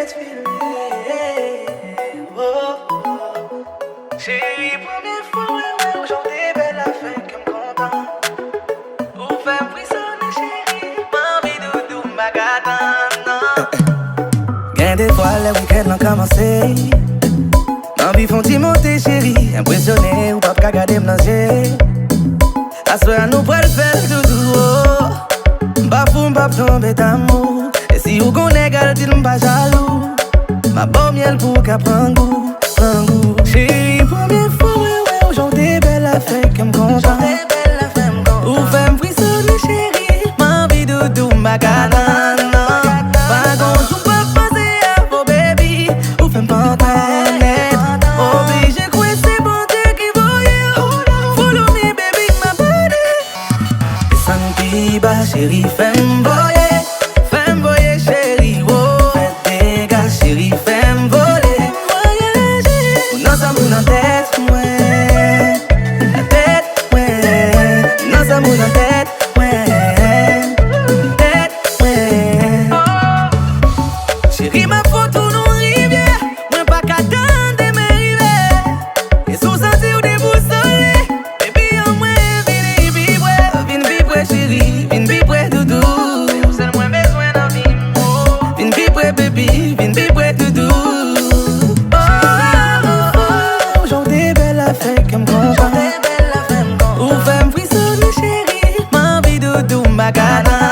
te filmer. Oh. Chérie, première fois, ouais, aujourd'hui, belle affaire que m'content. Ou femme frissonner, chérie, m'envie doudou, ma gâte, gain des fois, le week-end a commencé. M'envie font-ils monter, chérie, impressionné ou pas qu'à garder m'nager. La soirée nous pourrait le faire, doudou, oh. M'bafou, m'baf tomber d'amour. Et si vous connaissez, gardez m'pas jaloux. Ma bonne miel pour qu'à prendre goût, prendre goût. Chérie, première fois, ouais, aujourd'hui, belle affaire que m'content. Ou femme frissonner, chérie, m'envie doudou, ma gâte. Pas gonjou, pas passer à vos baby. Ou femme pantalette. Obligé, quoi, c'est bon Dieu qui voyait. Follow me, baby, ma body. Santi, ba, chérie, femme voyer. Femme voyer, chérie, oh. Faites des gars, chérie, femme voler. Voyager. Non, ça mou dans tête, ouais. La tête, ouais. Non, ça mou dans tête, ouais. Tête, ouais. Chérie, ma photo non rivière. Moi, pas qu'à attendre mes rivières. Et sous senti ou déboussolé. Baby, en moi, vine vibrer, chérie. Vine vibrer, doudou. C'est moins besoin d'en vivre. Vine vibrer, baby. Vine vibrer, doudou. Oh, aujourd'hui, belle affaire que m'content. Ou femme frissonner, chérie. M'envie doudou, ma gâte.